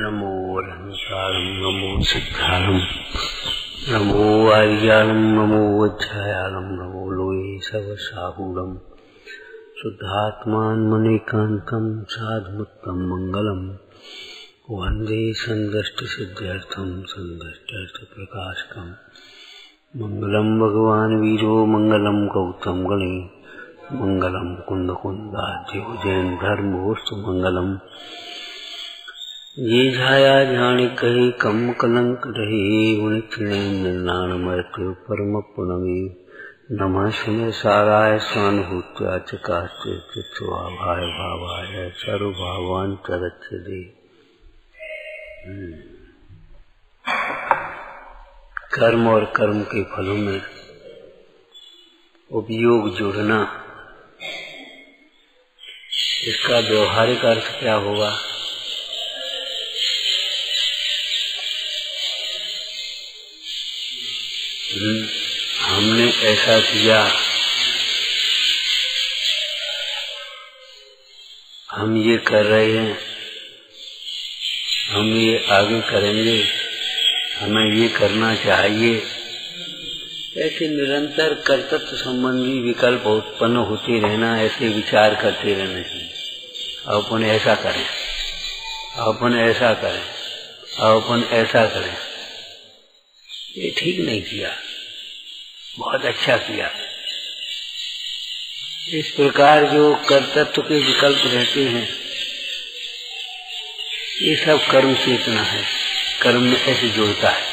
नमो अरहंतारं नमो सिद्धारं नमो आर्याणं नमो वज्रायाणं नमो लोये सर्वसाहूरं शुद्धात्मान्मनेकान्तं साधुमुत्तम मंगलम वंदे संदष्टसिद्ध्यर्थं संदष्ट्यर्थप्रकाशकं मंगलम भगवान् वीरो मंगलम गौतम गणे मंगलम कुंदकुंदाद्यो जैन धर्मोस्तु मंगलम ये झाया जाने कहे कम कलंक रहे उन क्षणे निर्नाणमृत्यु परम पुनमी नमः सुने साराय स्वानुभूत्या चकास्ते चित्वाभाय भावाय सर्वभावान चरच्छदे। कर्म और कर्म के फलों में उपयोग जोड़ना, इसका व्यवहारिक अर्थ क्या होगा? हमने ऐसा किया, हम ये कर रहे हैं, हम ये आगे करेंगे, हमें ये करना चाहिए। ऐसे निरंतर कर्तव्य संबंधी विकल्प उत्पन्न होते रहना, ऐसे विचार करते रहना चाहिए। अपन ऐसा करें, अपन ऐसा करें, अपन ऐसा करें, ये ठीक नहीं किया, बहुत अच्छा किया। इस प्रकार जो कर्तव्य के विकल्प रहते हैं, ये सब कर्म चेतना है, कर्म में ऐसे जोड़ता है।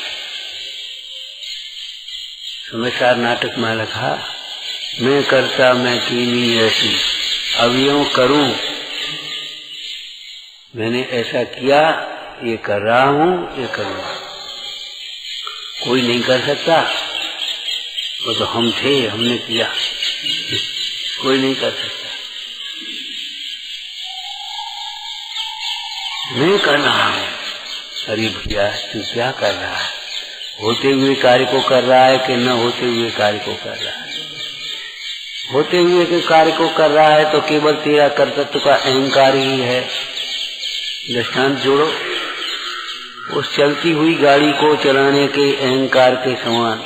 समाचार नाटक में लिखा, मैं करता मैं कीनी ऐसी, अब यूं करूं, मैंने ऐसा किया, ये कर रहा हूं, ये करूंगा। कोई नहीं कर सकता, वो तो हम थे, हमने किया, कोई नहीं कर सकता। मैं कर रहा हूं। अरे भैया, तू क्या कर रहा है? होते हुए कार्य को कर रहा है कि न होते हुए कार्य को कर रहा है? होते हुए के कार्य को कर रहा है तो केवल तेरा कर्तव्य का अहंकार ही है। दृष्टांत जोड़ो, उस चलती हुई गाड़ी को चलाने के अहंकार के समान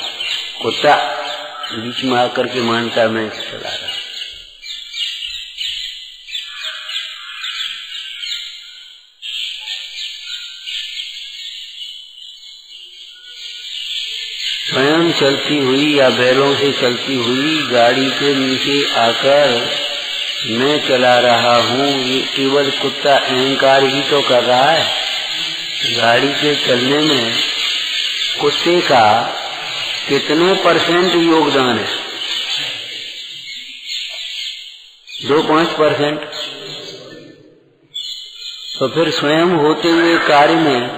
कुत्ता बीच में आकर के मानता मैं चला रहा। स्वयं चलती हुई या बैलों से चलती हुई गाड़ी के नीचे आकर मैं चला रहा हूँ, ये केवल कुत्ता अहंकार ही तो कर रहा है। गाड़ी के चलने में कुत्ते का कितने % योगदान है? 2-5%। तो फिर स्वयं होते हुए कार्य में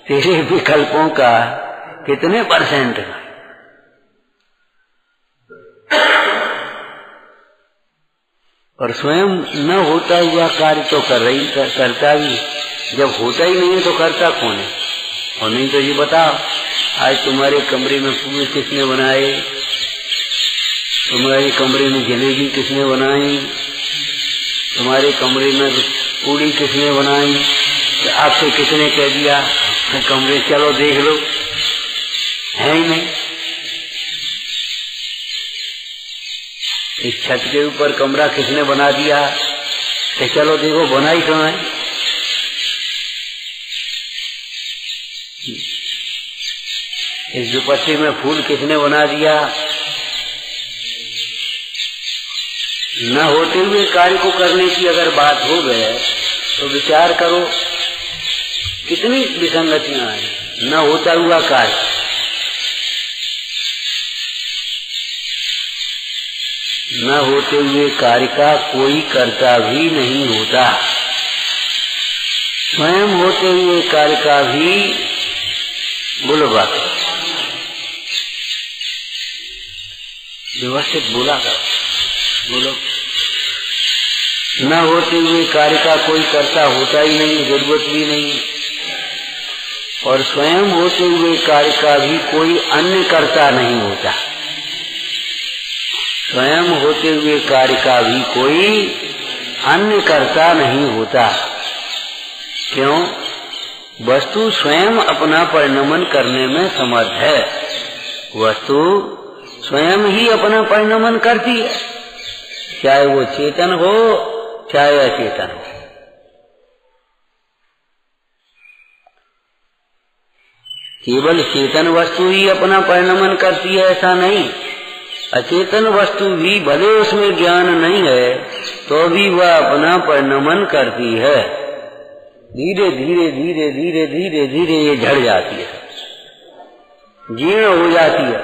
तेरे विकल्पों का कितने % है? और स्वयं न होता हुआ कार्य तो करता भी, जब होता ही नहीं है तो करता कौन है? और नहीं तो ये बताओ, आज तुम्हारे कमरे में फूल किसने बनाए? तुम्हारे कमरे में जलेबी किसने बनाई? तुम्हारे कमरे में पूड़ी किसने बनाई? तो आपसे किसने कह दिया कमरे चलो देख लो? है ही नहीं। इस छत के ऊपर कमरा किसने बना दिया? तो चलो देखो बनाई कहाँ है? इस दुपट्टे में फूल किसने बना दिया? न होते हुए कार्य को करने की अगर बात हो गए तो विचार करो कितनी विसंगतियां हैं। न होता हुआ कार्य, न होते हुए कार्य का कोई कर्ता भी नहीं होता। स्वयं होते हुए कार्य का भी बोलो बात, व्यवस्थित बोला कर, बोलो। न होते हुए कार्य का कोई कर्ता होता ही नहीं, जरूरत भी नहीं। और स्वयं होते हुए कार्य का भी कोई अन्य कर्ता नहीं होता। स्वयं होते हुए कार्य का भी कोई अन्य कर्ता नहीं होता। क्यों? वस्तु स्वयं अपना परिणमन करने में समर्थ है। वस्तु स्वयं ही अपना परिणमन करती है, चाहे वो चेतन हो चाहे अचेतन हो। केवल चेतन वस्तु ही अपना परिणमन करती है ऐसा नहीं, अचेतन वस्तु भी भले उसमें ज्ञान नहीं है तो भी वह अपना परिणमन करती है। धीरे धीरे धीरे धीरे धीरे धीरे ये झड़ जाती है, जीर्ण हो जाती है।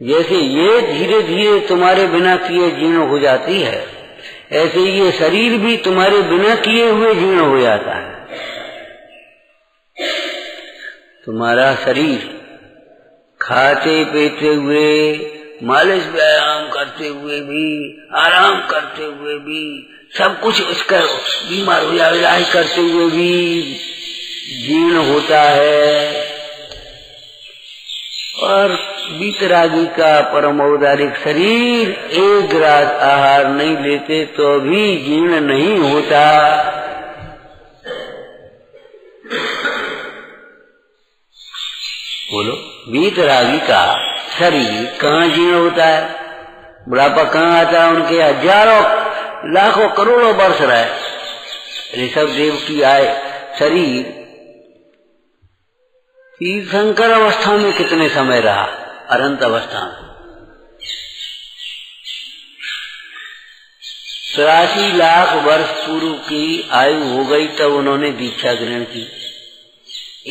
जैसे ये धीरे धीरे तुम्हारे बिना किए जीर्ण हो जाती है, ऐसे ये शरीर भी तुम्हारे बिना किए हुए जीर्ण हो जाता है। तुम्हारा शरीर खाते पीते हुए, मालिश व्यायाम करते हुए भी, आराम करते हुए भी, सब कुछ उसका बीमार हो जाए इलाज करते हुए भी जीर्ण होता है। और वीतरागी का परम औदारिक शरीर एक ग्रास आहार नहीं लेते तो भी जीर्ण नहीं होता। बोलो, वीतरागी का शरीर कहाँ जीर्ण होता है? बुढ़ापा कहाँ आता है? उनके हजारों लाखों करोड़ों वर्ष रहे। ऋषभ देव की आय शरीर तीर्थंकर अवस्था में कितने समय रहा? अनंत अवस्था में 83 लाख वर्ष पूर्व की आयु हो गई तब उन्होंने दीक्षा ग्रहण की।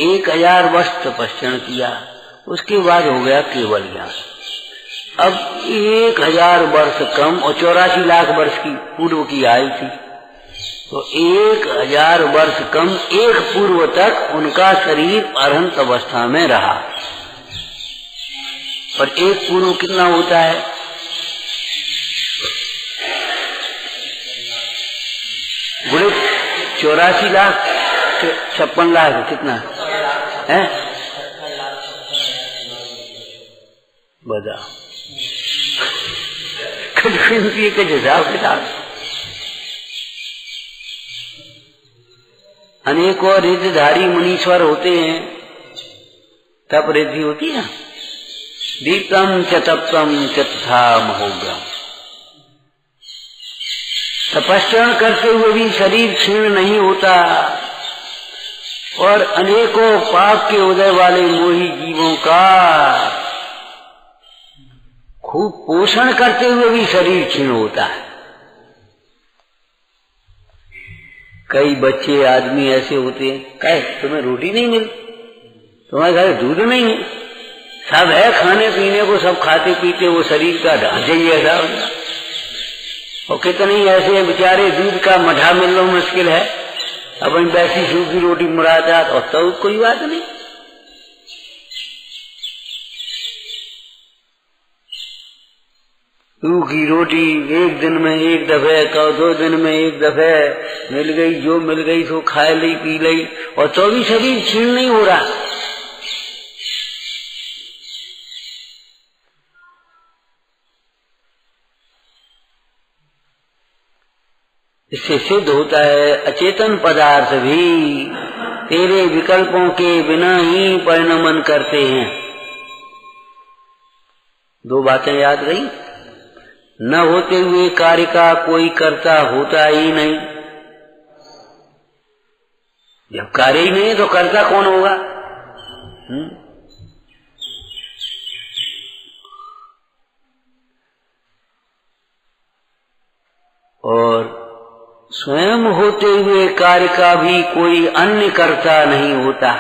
1000 वर्ष तपस्या किया, उसके बाद हो गया केवल ज्ञान। अब 1000 वर्ष कम और 84 लाख वर्ष की पूर्व की आयु थी, तो 1000 वर्ष कम एक पूर्व तक उनका शरीर अनंत अवस्था में रहा। और एक पूर्व कितना होता है? गुणे 84 लाख 56 लाख कितना है? बताओ के हिसाब किताब। अनेकों रिद्धधारी मुनीश्वर होते हैं, तप रिद्धि होती है। दीप्तम च तप्तम च तथा महोग्रम। तपस्या करते हुए भी शरीर क्षीण नहीं होता और अनेकों पाप के उदय वाले मोही जीवों का खूब पोषण करते हुए भी शरीर क्षीण होता है। कई बच्चे आदमी ऐसे होते हैं, कहे तुम्हें रोटी नहीं मिली, तुम्हारे घर दूध नहीं है, सब है खाने पीने को, सब खाते पीते, वो शरीर का ढांचा ही ऐसा होगा। और कितने ऐसे हैं बेचारे दूध का मठा मिलना मुश्किल है, अपन वैसी सूखी रोटी मुरादा और तो कोई बात नहीं। सूखी रोटी एक दिन में एक दफे, कहो 2 दिन में एक दफे मिल गई, जो मिल गई तो खा ली पी ली, और तो भी शरीर क्षीण नहीं हो रहा। इससे सिद्ध होता है अचेतन पदार्थ भी तेरे विकल्पों के बिना ही परिणमन करते हैं। 2 बातें याद रही, न होते हुए कार्य का कोई कर्ता होता ही नहीं। जब कार्य ही नहीं तो कर्ता कौन होगा? और स्वयं होते हुए कार्य का भी कोई अन्य कर्ता नहीं होता।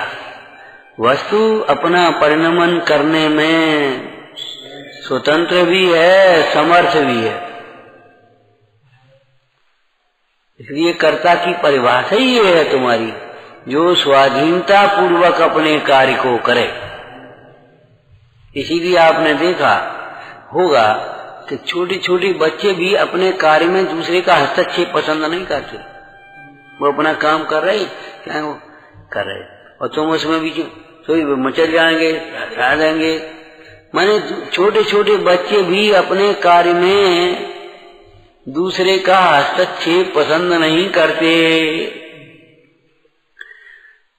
वस्तु अपना परिणमन करने में स्वतंत्र भी है, समर्थ भी है। इसलिए कर्ता की परिभाषा ही ये है तुम्हारी, जो स्वाधीनता पूर्वक अपने कार्य को करे। इसीलिए आपने देखा होगा कि छोटे छोटे बच्चे भी अपने कार्य में दूसरे का हस्तक्षेप पसंद नहीं करते। वो अपना काम कर रहे, क्या वो कर रहे, और तुम उसमें भी तो मचल जाएंगे, हटा देंगे। माने छोटे छोटे बच्चे भी अपने कार्य में दूसरे का हस्तक्षेप पसंद नहीं करते।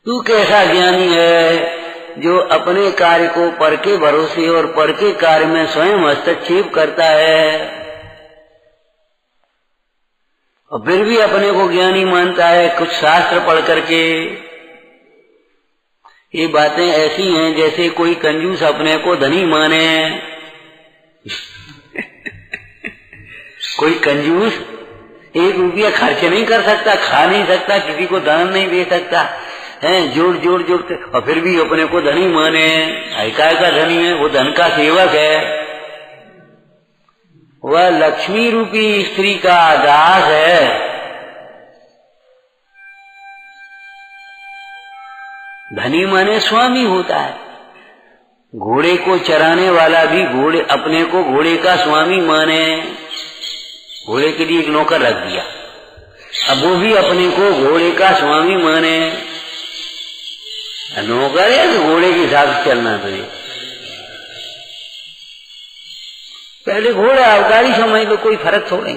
तू कैसा ज्ञानी है जो अपने कार्य को पर के भरोसे और पर के कार्य में स्वयं हस्तक्षेप करता है और फिर भी अपने को ज्ञानी मानता है कुछ शास्त्र पढ़ करके। ये बातें ऐसी हैं जैसे कोई कंजूस अपने को धनी माने। कोई कंजूस 1 रुपया खर्च नहीं कर सकता, खा नहीं सकता, किसी को दान नहीं दे सकता है, जोड़ जोड़ जोड़ के, और फिर भी अपने को धनी माने। काय का धनी है? वो धन का सेवक है, वह लक्ष्मी रूपी स्त्री का दास है। धनी माने स्वामी होता है। घोड़े को चराने वाला भी घोड़े अपने को घोड़े का स्वामी माने, घोड़े के लिए एक नौकर रख दिया, अब वो भी अपने को घोड़े का स्वामी माने। नौकर है तो घोड़े के हिसाब से चलना तुझे। पहले घोड़ा अब गाड़ी समझ लो, कोई फर्क थोड़े।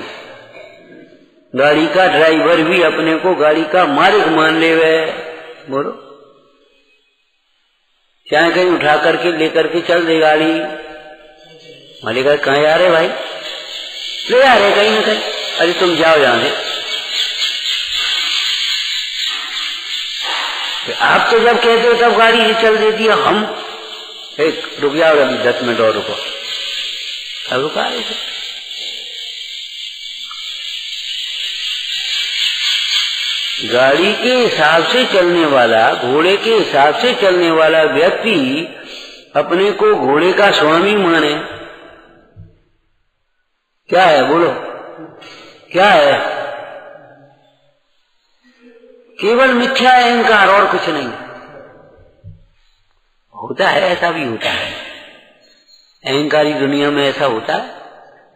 गाड़ी का ड्राइवर भी अपने को गाड़ी का मालिक मान ले। बोलो, चाहे कहीं उठा करके लेकर के चल दे गाड़ी, मालिक कहाँ जा रहे भाई? ले आ रहे कहीं ना कहीं। अरे तुम जाओ यहां से। आप तो जब कहते हो तब गाड़ी ही चल देती है। हम एक रुक जाओ अभी 10 मिनट और रुको, अब रुका रहे थे। गाड़ी के हिसाब से चलने वाला, घोड़े के हिसाब से चलने वाला व्यक्ति अपने को घोड़े का स्वामी माने। क्या है बोलो, क्या है? केवल मिथ्या अहंकार और कुछ नहीं। होता है, ऐसा भी होता है। अहंकारी दुनिया में ऐसा होता है।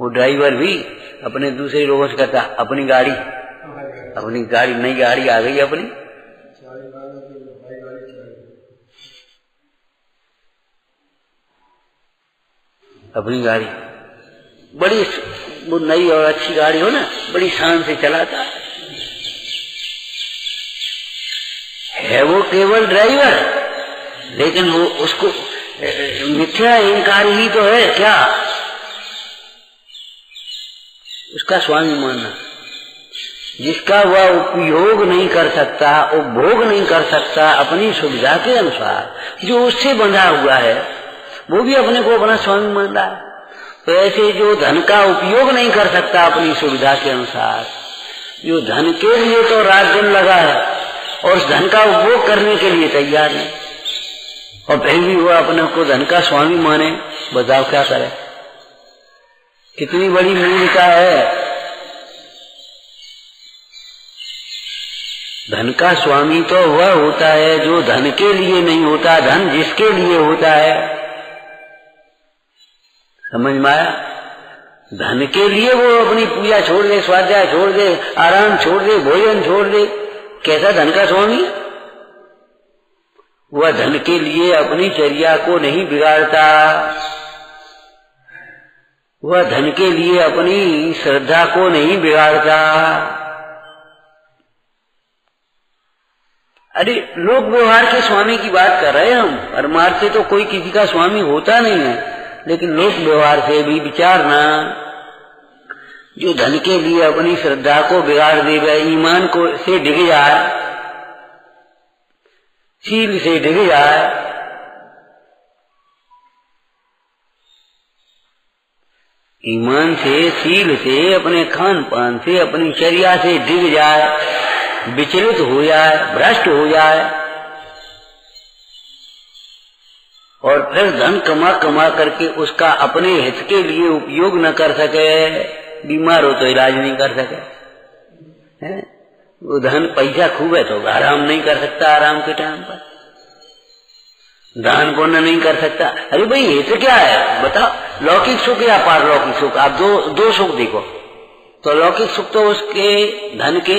वो ड्राइवर भी अपने दूसरे लोगों से कहता अपनी गाड़ी नई गाड़ी आ गई अपनी गाड़ी बड़ी वो नई और अच्छी गाड़ी हो ना, बड़ी शान से चलाता है वो केवल ड्राइवर, लेकिन वो उसको मिथ्या अहंकार ही तो है। क्या उसका स्वामी मानना, जिसका वह उपयोग नहीं कर सकता, उपभोग नहीं कर सकता अपनी सुविधा के अनुसार, जो उससे बंधा हुआ है वो भी अपने को अपना स्वामी मान रहा है। तो ऐसे जो धन का उपयोग नहीं कर सकता अपनी सुविधा के अनुसार, जो धन के लिए तो रात दिन लगा है और उस धन का उपभोग करने के लिए तैयार है, और फिर भी वो अपने को धन का स्वामी माने, बताओ क्या करे? कितनी बड़ी मूर्खता है। धन का स्वामी तो वह होता है जो धन के लिए नहीं होता, धन जिसके लिए होता है। समझ में आया? धन के लिए वो अपनी पूजा छोड़ दे, स्वाध्याय छोड़ दे, आराम छोड़ दे, भोजन छोड़ दे। कैसा धन का स्वामी? वह धन के लिए अपनी चर्या को नहीं बिगाड़ता, वह धन के लिए अपनी श्रद्धा को नहीं बिगाड़ता। अरे लोक व्यवहार के स्वामी की बात कर रहे हैं हम, परमार्थ से तो कोई किसी का स्वामी होता नहीं है, लेकिन लोक व्यवहार से भी विचारना। जो धन के लिए अपनी श्रद्धा को बिगाड़ दे, वह ईमान को से डिग जाए, शील से डिग जाए, ईमान से, शील से, अपने खान पान से, अपनी चर्या से डिग जाए, विचलित हो जाए, भ्रष्ट हो जाए, और फिर धन कमा कमा करके उसका अपने हित के लिए उपयोग न कर सके, बीमार हो तो इलाज नहीं कर सके, है? वो धन पैसा खूब है तो आराम नहीं कर सकता, आराम के टाइम पर दान पुण्य नहीं कर सकता। अरे भाई हित क्या है बताओ? लौकिक सुख या पारलौकिक सुख? आप दो सुख देखो तो लौकिक सुख तो उसके धन के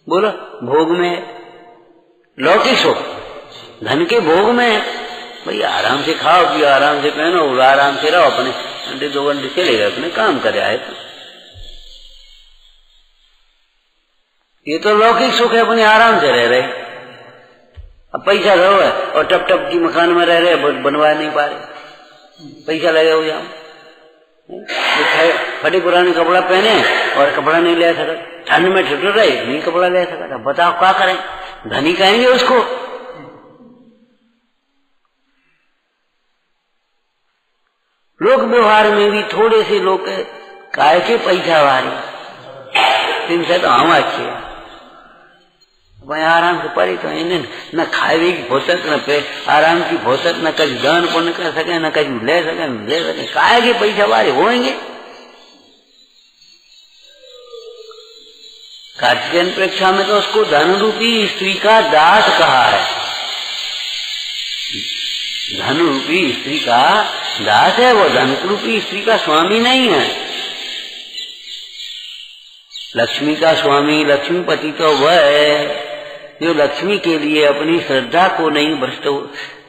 बोलो भोग में, लौकिक सुख धन के भोग में। भाई आराम से खाओ पियो, आराम से पहनो, आराम से रहो, अपने घंटे 2 घंटे चले गए, अपने काम करे आए। तो ये तो लौकिक सुख है, अपने आराम से रह रहे। पैसा रहो है और टप टप की मकान में रह रहे, बनवा नहीं पा रहे, पैसा लगे हो जाओ, फटे पुराने कपड़ा पहने और कपड़ा नहीं ले सका, ठंड में ठिठुर रहे, नहीं कपड़ा ले सका, बताओ क्या करें, धनी कहेंगे उसको। लोक व्यवहार में भी थोड़े से लोग काय के पैसा वाले, इनसे तो हम अच्छे हैं, वही आराम से पड़ी, तो इन्हें न खाए की फुर्सत, न पे आराम की फुर्सत, न कभी दान पुण्य कर सके, न कभी ले सके, काय के पैसा वाले होंगे। कार्तिकेयन प्रेक्षा में तो उसको धन रूपी स्त्री का दास कहा है, धन रूपी स्त्री का दास है, वो धन रूपी स्त्री का स्वामी नहीं है। लक्ष्मी का स्वामी, लक्ष्मीपति तो वह है जो लक्ष्मी के लिए अपनी श्रद्धा को नहीं भ्रष्ट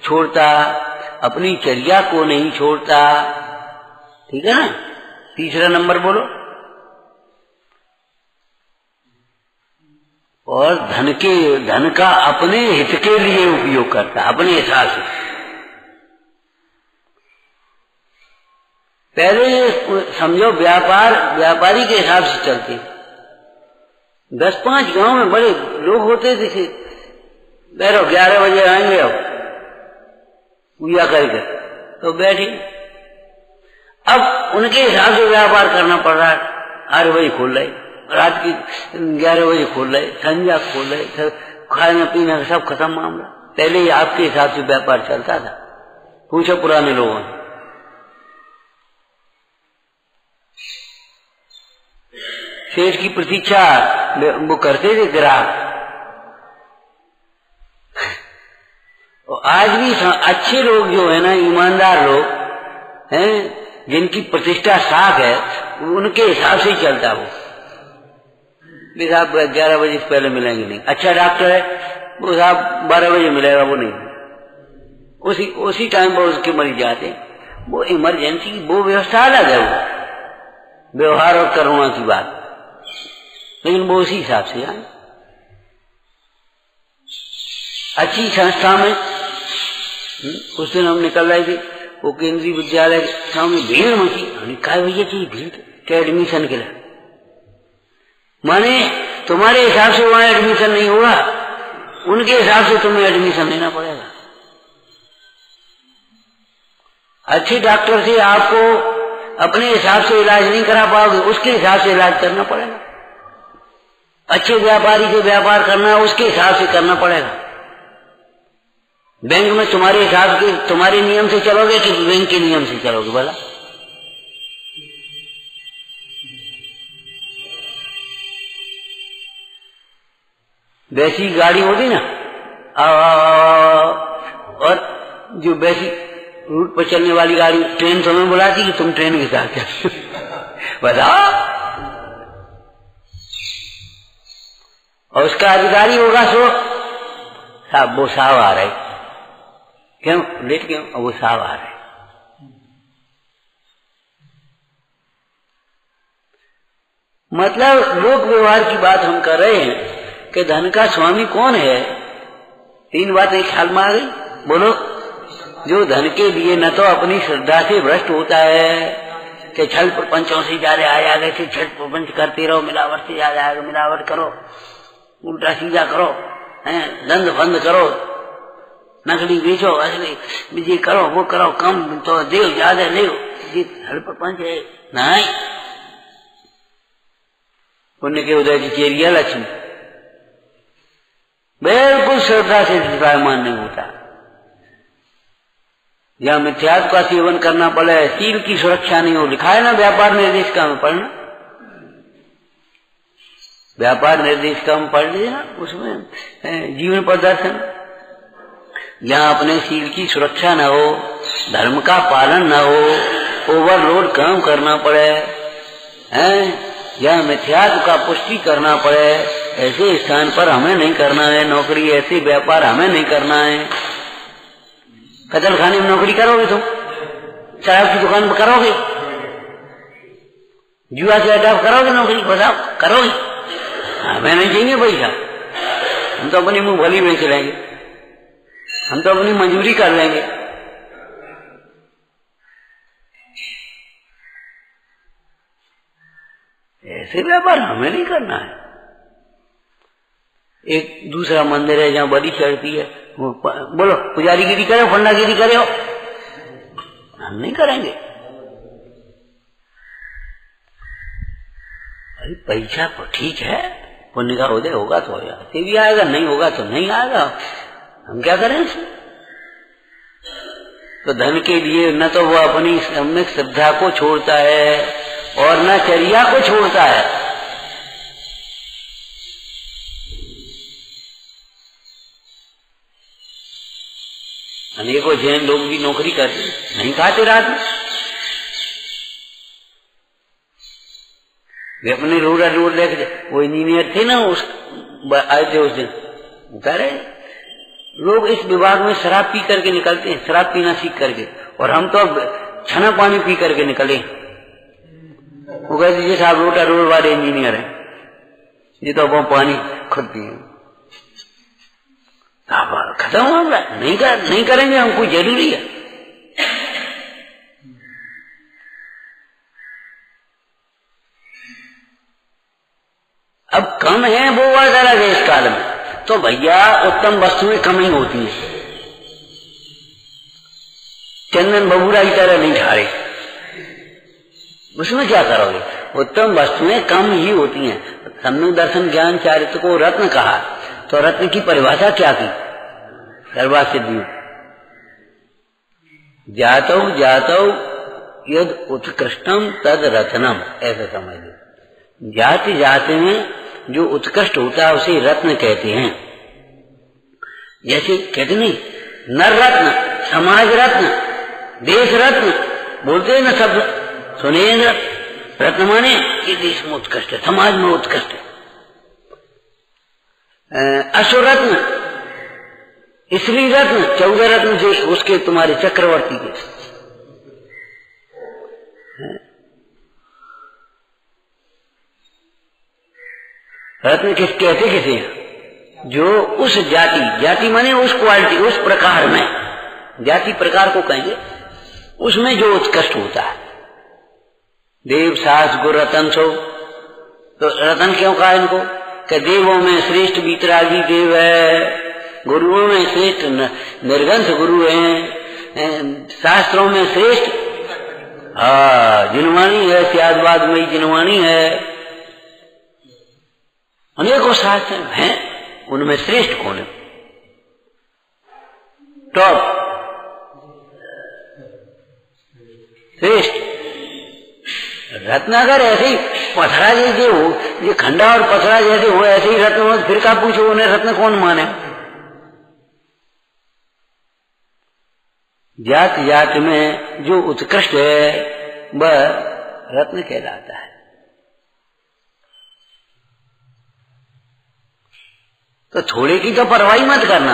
छोड़ता, अपनी चर्या को नहीं छोड़ता, ठीक है ना। तीसरा नंबर बोलो। और धन का अपने हित के लिए उपयोग करता, अपने हिसाब से। पहले समझो व्यापारी के हिसाब से चलते, 10-5 गांव में बड़े लोग होते थे, बैठो 11 बजे आएंगे अब पूजा करके, तो बैठे, अब उनके हिसाब से व्यापार करना पड़ रहा है। 8 बजे खोल रहे, रात की 11 बजे खोल रहे, संध्या खोल रहे, खाना पीना सब खत्म मामला। पहले ही आपके हिसाब से व्यापार चलता था, पूछो पुराने लोगों ने। सेठ की प्रतीक्षा वो करते थे ग्राहक, और आज भी अच्छे लोग जो है ना, ईमानदार लोग हैं, जिनकी प्रतिष्ठा साख है, उनके हिसाब से ही चलता वो। साहब 11 बजे से पहले मिलेंगे नहीं। अच्छा डॉक्टर है वो साहब 12 बजे मिलेगा, वो नहीं, उसी टाइम पर उसके मरीज जाते। वो इमरजेंसी की वो व्यवस्था अलग है, वो व्यवहार और करुणा की बात, लेकिन वो उसी हिसाब से आए। अच्छी संस्था में उस दिन हम निकल रहे थे, वो केंद्रीय विद्यालय के सामने भीड़ मची। हमने कहा भैया कि भीड़ क्या एडमिशन के लिए, माने तुम्हारे हिसाब से वहां एडमिशन नहीं होगा, उनके हिसाब से तुम्हें एडमिशन लेना पड़ेगा। अच्छे डॉक्टर से आपको अपने हिसाब से इलाज नहीं करा पाओगे, उसके हिसाब से इलाज करना पड़ेगा। अच्छे व्यापारी से व्यापार करना, उसके हिसाब से करना पड़ेगा। बैंक में तुम्हारे हिसाब के, तुम्हारे नियम से चलोगे कि बैंक के नियम से चलोगे बोला? वैसी गाड़ी होती ना, और जो वैसी रूट पर चलने वाली गाड़ी, ट्रेन तुम्हें बुलाती कि तुम ट्रेन के साथ चलो बताओ। और उसका अधिकारी होगा सो साहब वो साहब आ रहे, क्यों लेट क्यों, और वो साहब आ रहे। मतलब लोक व्यवहार की बात हम कर रहे हैं कि धन का स्वामी कौन है। 3 बातें ख्याल में आ गई, बोलो। जो धन के लिए न तो अपनी श्रद्धा से भ्रष्ट होता है कि छल प्रपंचों से ज्यादा आ जाएगा, कि छल प्रपंच करते रहो, मिलावट से ज्यादा आएगा, मिलावट करो, उल्टा सीधा करो, दंड बंद करो, नकली बेचो, असली बीजी करो, वो करो, कम तो देव ज्यादा ले, छल प्रपंच है नहीं। पुण्य के उदय की चेरिया लक्ष्मी बिल्कुल श्रद्धा से विराजमान नहीं होता। या मिथ्यात्व का सेवन करना पड़े, शील की सुरक्षा नहीं हो, लिखा है ना व्यापार निर्देशिका में, पढ़ना व्यापार निर्देशिका में पढ़ लीजिए ना, उसमें जीवन प्रदर्शन। यहाँ अपने शील की सुरक्षा न हो, धर्म का पालन न हो, ओवरलोड काम करना पड़े, या मिथ्यात्व का पुष्टि करना पड़े, ऐसे स्थान पर हमें नहीं करना है नौकरी, ऐसे व्यापार हमें नहीं करना है। कतल खाने में नौकरी करोगे तुम, शराब की दुकान पर करोगे, जुआ से अड्डा करोगे नौकरी, बताओ करोगे? हमें नहीं चाहिए पैसा, हम तो अपनी मुंह भली में चलेंगे। हम तो अपनी मंजूरी कर लेंगे। ऐसे व्यापार हमें नहीं करना है। एक दूसरा मंदिर है जहाँ बलि चढ़ती है, बोलो पुजारी गिरी करे, फंडा गिरी करे हो, हम नहीं करेंगे। अरे पैसा तो ठीक है, पुण्य का उदय होगा तो होगा, ये भी आएगा, नहीं होगा तो नहीं आएगा, हम क्या करें इसमें। तो धन के लिए न तो वो अपनी सम्यक श्रद्धा को छोड़ता है और न चर्या को छोड़ता है। अनेकों जैन लोग भी नौकरी करते, नहीं खाते रात में, वे अपने रोड लेके, वो इंजीनियर थे ना, उस आए थे उस दिन, बता रहे लोग इस विभाग में शराब पी करके निकलते हैं, शराब पीना सीख करके, और हम तो छना पानी पी करके निकले। वो कहते जी साहब रोड वाले इंजीनियर हैं, ये तो अब पानी खुद पिए, खत्म हो गया, नहीं करेंगे, हमको जरूरी है। अब कम है वो बात अलग है। इस काल में तो भैया उत्तम वस्तुएं कम ही होती हैं, चंदन बबूरा की तरह नहीं ढारे, उसमें क्या करोगे। उत्तम वस्तुएं कम ही होती हैं। सम्यक दर्शन ज्ञान चारित्र को रत्न कहा, तो रत्न की परिभाषा क्या की, सर्वा सिद्धि जातौ जातौ यद उत्कृष्टम तद रत्नम, ऐसा समझ लो। जाति जाति में जो उत्कृष्ट होता है उसे रत्न कहते हैं। जैसे कहते नहीं, नर रत्न, समाज रत्न, देश रत्न, बोलते हैं ना शब्द, सुनेंगे। रत्न माने ये देश में उत्कृष्ट है, समाज में उत्कृष्ट है। अश्व रत्न, स्त्री रत्न, 14 रत्न से उसके तुम्हारे चक्रवर्ती के। रत्न किस कहते किसे, जो उस जाति माने उस क्वालिटी, उस प्रकार में, जाति प्रकार को कहेंगे, उसमें जो उत्कृष्ट होता है। देव सास गुरु रतन सो, तो रतन क्यों कहा इनको, कि देवों में श्रेष्ठ बीतरागी देव है, गुरुओं में श्रेष्ठ निर्गंथ गुरु हैं, शास्त्रों में श्रेष्ठ जिनवाणी है, त्यागवाद में जिनवाणी है, अनेकों शास्त्र हैं, उनमें श्रेष्ठ कौन है, टॉप श्रेष्ठ। रत्न अगर ऐसे ही पथरा जैसे हो, ये खंडा और पथरा जैसे हो, ऐसे ही रत्न हो, फिर क्या पूछो उन्हें रत्न कौन माने। जात जात में जो उत्कृष्ट है वह रत्न कहलाता है। तो थोड़े की तो परवाही मत करना।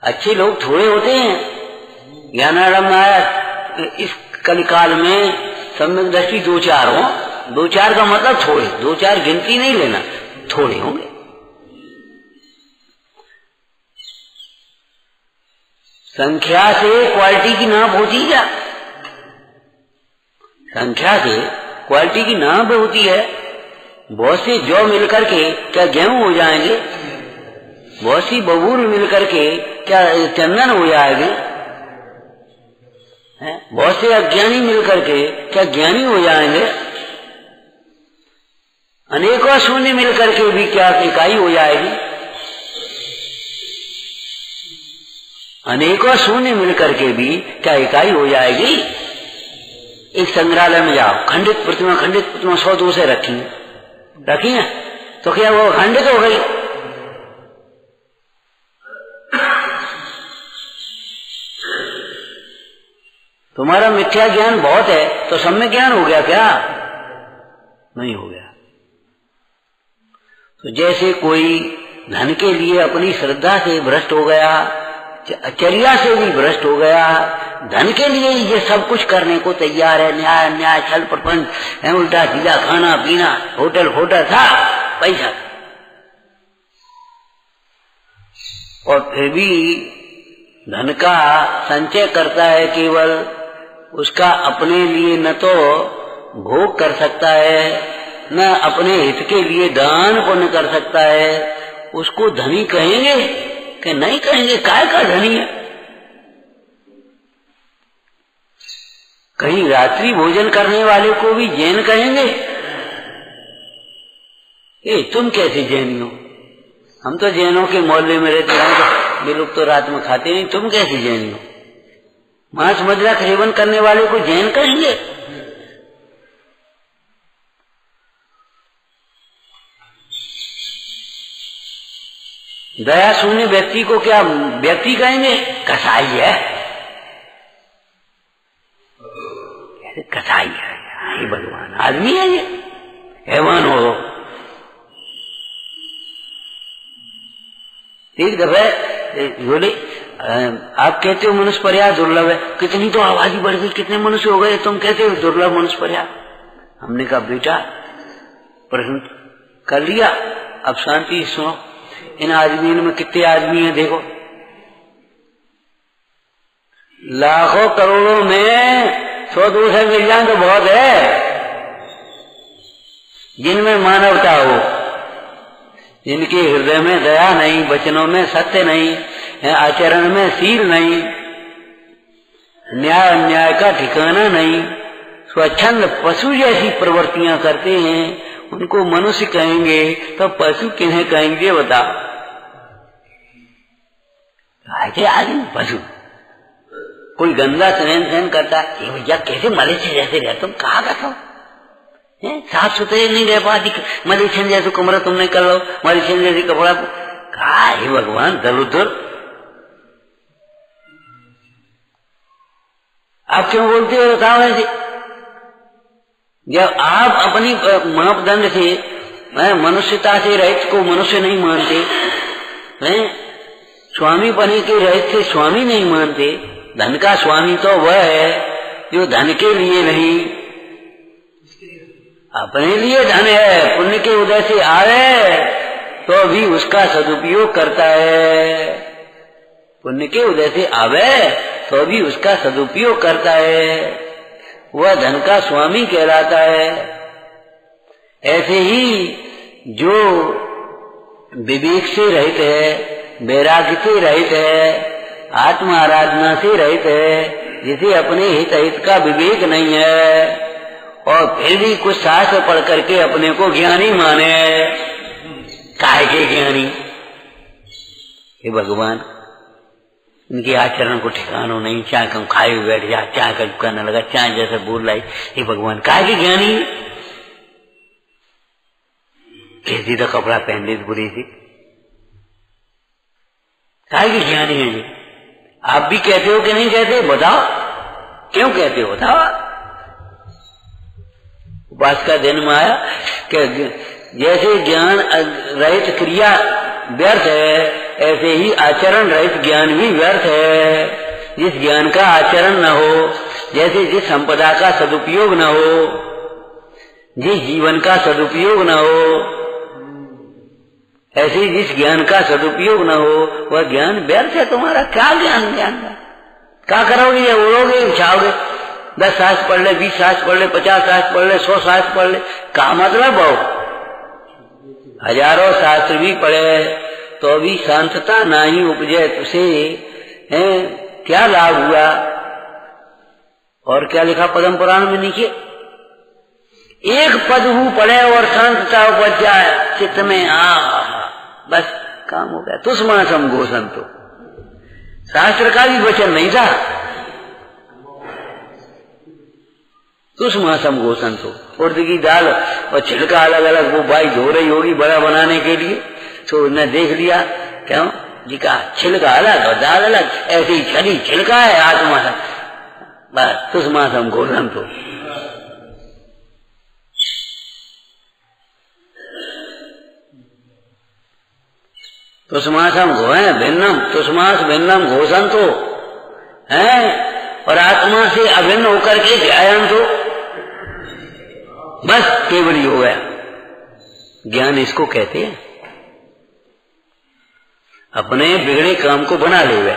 अच्छे लोग थोड़े होते हैं, ज्ञानारंभ आया इस कलिकाल में सम्यक दृष्टि 2-4 हो, 2-4 का मतलब थोड़े, 2-4 गिनती नहीं लेना, थोड़े होंगे। संख्या से क्वालिटी की नाप होती क्या, संख्या से क्वालिटी की नाप होती है। बहुत से जौ मिलकर के क्या गेहूं हो जाएंगे, बहुत सी बबूर मिलकर के क्या चंदन हो जाएंगे, बहुत से अज्ञानी मिलकर के क्या ज्ञानी हो जाएंगे, अनेकों शून्य मिलकर के भी क्या इकाई हो जाएगी, अनेकों शून्य मिलकर के भी क्या इकाई हो जाएगी। एक संग्रहालय में जाओ, खंडित प्रतिमा 100-200 से रखी है, तो क्या वो खंडित हो गई। तुम्हारा मिथ्या ज्ञान बहुत है तो सम्यक ज्ञान हो गया क्या, नहीं हो गया। तो जैसे कोई धन के लिए अपनी श्रद्धा से भ्रष्ट हो गया, चर्या से भी भ्रष्ट हो गया, धन के लिए ये सब कुछ करने को तैयार है, न्याय छल प्रपंच, उल्टा सीधा खाना पीना, होटल था, पैसा, और फिर भी धन का संचय करता है केवल, उसका अपने लिए न तो भोग कर सकता है, न अपने हित के लिए दान पुण्य कर सकता है, उसको धनी कहेंगे कि नहीं कहेंगे? काय का धनी है? कहीं रात्रि भोजन करने वाले को भी जैन कहेंगे? तुम कैसे जैनी हो? हम तो जैनों के मोहल्ले में रहते हैं, वे लोग तो रात में खाते नहीं, तुम कैसे जैनी हो? मांस मदिरा का सेवन करने वाले को जैन कहेंगे? दया शून्य व्यक्ति को क्या व्यक्ति कहेंगे? कसाई है। कसाई है, ये भगवान आदमी है? ये हैवान हो। एक दफे बोले आप कहते हो मनुष्य पर्याय दुर्लभ है, कितनी तो आबादी बढ़ गई, कितने मनुष्य हो गए, तुम कहते हो दुर्लभ मनुष्य पर्याय। हमने कहा बेटा प्रश्न कर लिया, अब शांति सुनो। इन आदमियों में कितने आदमी हैं देखो, लाखों करोड़ों में 100-200 मिल जाए तो बहुत है, जिनमें मानवता हो, जिनके हृदय में दया नहीं, वचनों में सत्य नहीं, आचरण में शील नहीं, न्याय अन्याय का ठिकाना नहीं, स्वच्छंद पशु जैसी प्रवृत्तियां करते हैं, उनको मनुष्य कहेंगे तो पशु किन्हें कहेंगे बताओ? ऐसे आदमी पशु। कोई गंदा सहन करता है, भैया कैसे मलेशिया जैसे रहे, तुम कहाँ का हो? साफ सुथरे नहीं रह पाती, मलेशियन जैसे कमरा तुमने कर लो, मलेशियन जैसी कपड़ा, कहा हे भगवान दल उधर। आप क्यों बोलते हो बताओ ऐसे? जब आप अपनी मापदंड से मनुष्यता से रहित को मनुष्य नहीं मानते, स्वामी बने के रहित से स्वामी नहीं मानते, धन का स्वामी तो वह है जो धन के लिए नहीं, अपने लिए धन है, पुण्य के उदय से आए तो भी उसका सदुपयोग करता है, पुण्य के उदय से आवे तो भी उसका सदुपयोग करता है, वह धन का स्वामी कहलाता है। ऐसे ही जो विवेक से रहित है, वैराग्य से रहित है, आत्मा आराधना से रहित है, जिसे अपने हित का विवेक नहीं है और फिर भी कुछ शास्त्र पढ़ करके अपने को ज्ञानी माने, काहे के ज्ञानी? हे भगवान, इनके आचरण को ठिकानो नहीं, चाहे कम खाए हुए बैठ जा, चाहे कम करने लगा, चाहे जैसे बोल रहा है। हे भगवान, काहे के ज्ञानी? कैसी तो कपड़ा पहन ली बुरी सी, काहे के ज्ञानी है ये? आप भी कहते हो कि नहीं कहते? बताओ क्यों कहते हो, बताओ। उपास का दिन में आया कि जैसे ज्ञान रहित क्रिया व्यर्थ है, ऐसे ही आचरण रहित ज्ञान भी व्यर्थ है। जिस ज्ञान का आचरण न हो, जैसे जिस संपदा का सदुपयोग न हो, जिस जीवन का सदुपयोग न हो, ऐसे जिस ज्ञान का सदुपयोग न हो, वह ज्ञान व्यर्थ है तुम्हारा। क्या ज्ञान का क्या करोगे? ये उड़ोगे, उछाओगे, 10 शास्त्र पढ़ ले, 20 शास्त्र पढ़ ले, 50 शास्त्र पढ़ ले, 100 शास्त्र पढ़ ले, क्या मतलब हो? हजारों शास्त्र भी पढ़े तो भी शांतता नहीं उपजे तुझे, क्या लाभ हुआ? और क्या लिखा पद्म पुराण में नीचे? एक पद हूँ पढ़े और शांतता उपज जाए चित्त में, बस काम हो गया। तुष्मासम घोषण, तो शास्त्र का भी वचन नहीं था, तुष्मासम घोषण। तो उर्द की दाल और छिलका अलग अलग वो बाई धो रही होगी बड़ा बनाने के लिए, तो उसने देख लिया क्यों जी का छिलका अलग और दाल अलग, ऐसे ही छली छिलका है आत्मा है, बस तुष्मासम घोषण। तो तुष्मासम घोए भिन्नम, तुष्मास भिन्नम घोषण तो है, और आत्मा से अभिन्न होकर के ध्यान तो बस केवल ही हो गया। ज्ञान इसको कहते हैं। अपने बिगड़े काम को बना ले गए,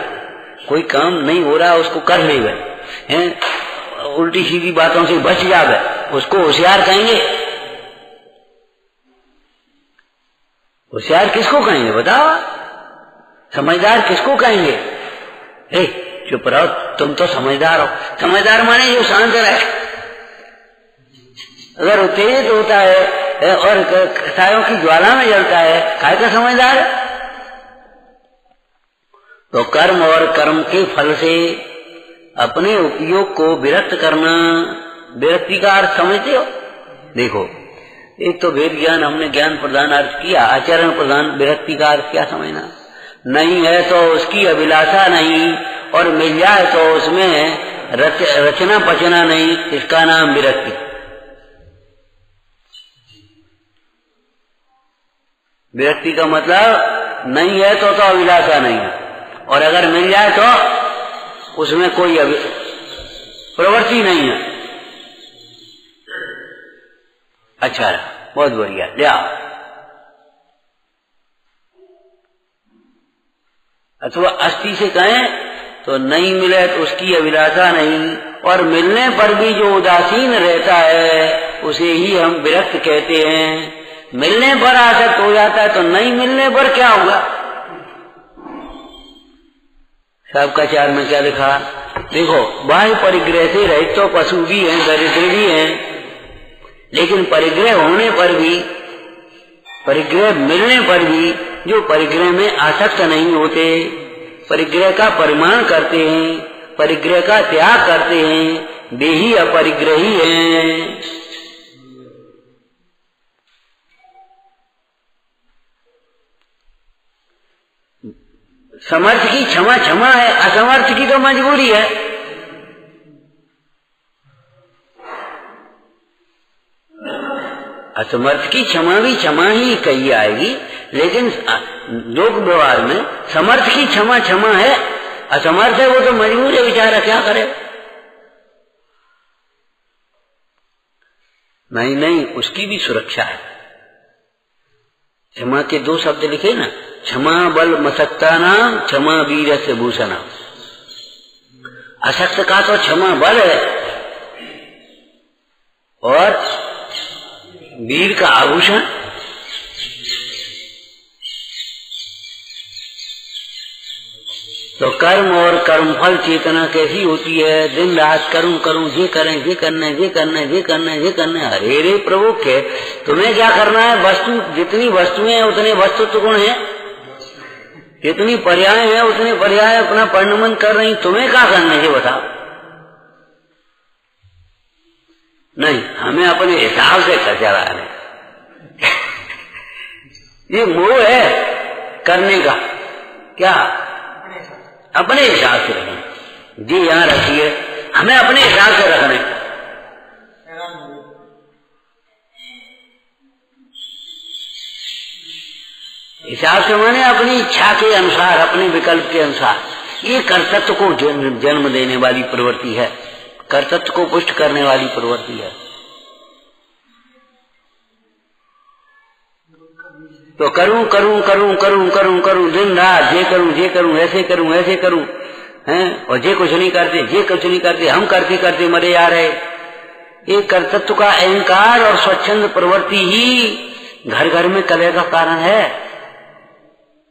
कोई काम नहीं हो रहा उसको कर ले गए, उल्टी सीधी बातों से बच जावे, उसको होशियार कहेंगे? होशियार किसको कहेंगे बताओ? समझदार किसको कहेंगे? चुप रहो, तुम तो समझदार हो। समझदार माने जो शांत रहे। अगर उत्तेजित होता है और सायों की ज्वाला में जलता है, काय का समझदार है? तो कर्म और कर्म के फल से अपने उपयोग को विरक्त करना, विरक्ति का अर्थ समझते हो? देखो, एक तो वेद ज्ञान हमने ज्ञान प्रदान अर्थ किया, आचरण प्रदान विरक्ति का अर्थ क्या समझना? नहीं है तो उसकी अभिलाषा नहीं, और मिल जाए तो उसमें रचना पचना नहीं, इसका नाम विरक्ति। विरक्ति का मतलब नहीं है तो अभिलाषा नहीं है, और अगर मिल जाए तो उसमें कोई प्रवृत्ति नहीं है। अच्छा, बहुत बढ़िया, ले आओ। अथवा अस्थि से कहें तो नहीं मिले तो उसकी अभिलाषा नहीं, और मिलने पर भी जो उदासीन रहता है उसे ही हम विरक्त कहते हैं। मिलने पर आसक्त हो जाता है तो नहीं मिलने पर क्या होगा? सबका चार में क्या लिखा? देखो, बाह्य परिग्रह से रहित तो पशु भी हैं, दरिद्र भी हैं, लेकिन परिग्रह होने पर भी, परिग्रह मिलने पर भी जो परिग्रह में आसक्त नहीं होते, परिग्रह का परिमाण करते हैं, परिग्रह का त्याग करते हैं, वे ही अपरिग्रही हैं। समर्थ की क्षमा क्षमा है, असमर्थ की तो मजबूरी है। असमर्थ की क्षमा भी क्षमा ही कही आएगी, लेकिन लोक व्यवहार में समर्थ की क्षमा क्षमा है, असमर्थ है वो तो मजबूर है बेचारा, क्या करे? नहीं नहीं, उसकी भी सुरक्षा है। क्षमा के दो शब्द लिखे ना, क्षमा बल मसक्ता नाम, क्षमा वीर से भूषण। असक्त का तो क्षमा बल है और वीर का आभूषण। तो कर्म और कर्मफल चेतना कैसी होती है? दिन रात करूं करूं, ये करें, ये करने, ये करने, ये करने, ये करने। अरे रे प्रभु के, तुम्हें क्या करना है? वस्तु, जितनी वस्तुएं हैं उतने वस्तुत्व गुण है, जितनी पर्याय है उतने पर्याय अपना परिणमन कर रही, तुम्हें क्या करना है ये बताओ? नहीं, हमें अपने हिसाब से कर चला है। ये मोह है करने का, क्या अपने हिसाब से रखना जी, यहां रखिए, हमें अपने हिसाब से रखना है। हिसाब से माने अपनी इच्छा के अनुसार, अपने विकल्प के अनुसार। ये कर्तृत्व को जन्म देने वाली प्रवृत्ति है, कर्तृत्व को पुष्ट करने वाली प्रवृत्ति है। तो करूं करूं करूं करूं करूं करूं, दिन रात ये करूं, ये करूं, ऐसे करूं, ऐसे करूं, हैं, और ये कुछ नहीं करते, ये कुछ नहीं करते, हम करते करते मरे जा रहे। ये कर्तृत्व का अहंकार और स्वच्छंद प्रवृत्ति ही घर घर में कलह का कारण है,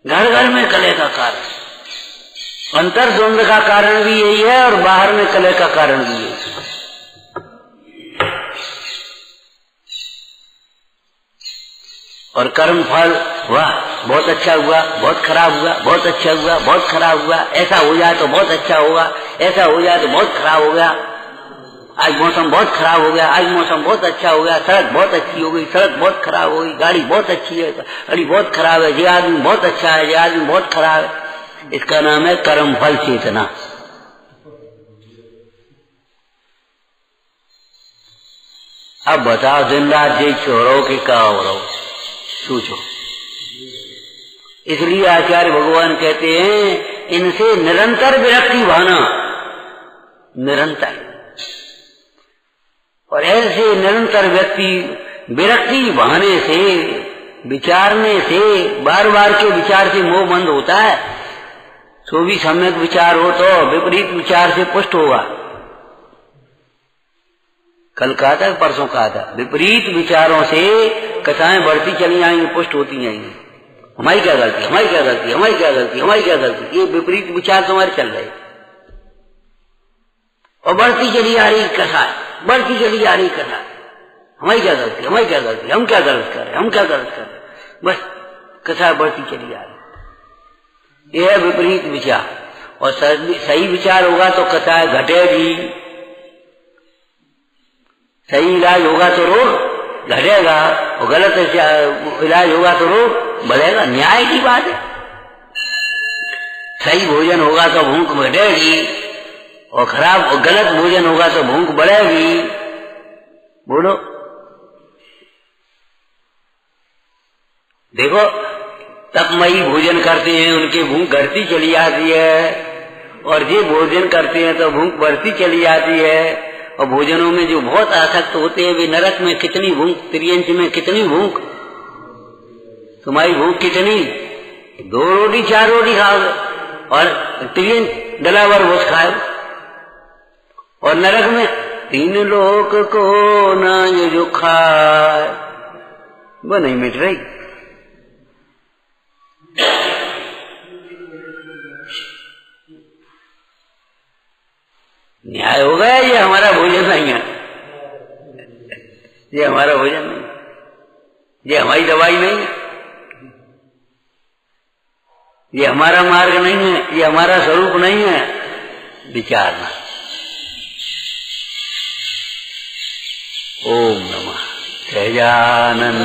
घर घर में कलह का कारण। अंतर द्वंद का कारण भी यही है और बाहर में कलह का कारण भी यही है। और कर्म फल, वाह बहुत अच्छा हुआ, बहुत खराब हुआ, बहुत अच्छा हुआ, बहुत खराब हुआ, ऐसा हो जाए तो बहुत अच्छा होगा, ऐसा हो जाए तो बहुत खराब हो गया, आज मौसम बहुत खराब हो गया, आज मौसम बहुत अच्छा हो गया, सड़क बहुत अच्छी हो गई, सड़क बहुत खराब हो गई, गाड़ी बहुत अच्छी है, गाड़ी बहुत खराब है, ये आदमी बहुत अच्छा है, ये आदमी बहुत खराब है। इसका नाम है कर्म फल चेतना। अब बताओ, दिन रात जे छोड़ो कि क्या हो रहो, सोचो। इसलिए आचार्य भगवान कहते हैं, इनसे निरंतर विरक्ति भाना, निरंतर। और ऐसे निरंतर व्यक्ति विरक्ति भाने से, विचारने से, बार बार के विचार से मोह बंद होता है। तो भी सम्यक विचार हो तो विपरीत विचार से पुष्ट होगा। कल कहा था, परसों कहा था, विपरीत विचारों से कथाएं बढ़ती चली जाएंगी, पुष्ट होती जाएंगी। हमारी क्या गलती, हमारी क्या गलती, हमारी क्या गलती, हमारी क्या गलती, ये विपरीत विचार तुम्हारे चल रहे और बढ़ती चली आ रही कथा, बढ़ती चली आ रही कथा। हमारी क्या गलती, हमारी क्या गलती, हम क्या गलत कर रहे, हम क्या गलत कर रहे, बस कथा बढ़ती चली आ रही। यह है विपरीत विचार। और सही विचार होगा तो कथा घटेगी, सही इलाज होगा तो रोग घटेगा, और गलत इलाज होगा तो रोग बढ़ेगा। न्याय की बात है। सही भोजन होगा तो भूख बढ़ेगी, और खराब और गलत भोजन होगा तो भूख बढ़ेगी। बोलो, देखो तपमयी भोजन करते हैं उनकी भूख घटती चली जाती है, और जो भोजन करते हैं तो भूख बढ़ती चली जाती है। और भोजनों में जो बहुत आसक्त होते हैं वे नरक में कितनी भूख, त्रियंच में कितनी भूख, तुम्हारी भूख कितनी, 2 रोटी 4 रोटी खाओगे और त्रियंच डलावर भोज खाओ। और नरक में 3 लोक को ना ये जो खाए वो नहीं मिट रही। न्याय हो गया, ये हमारा भोजन नहीं है, ये हमारा भोजन नहीं, ये हमारी दवाई नहीं है, ये हमारा मार्ग नहीं है, ये हमारा स्वरूप नहीं है। विचारना। ओम नमः गजानन।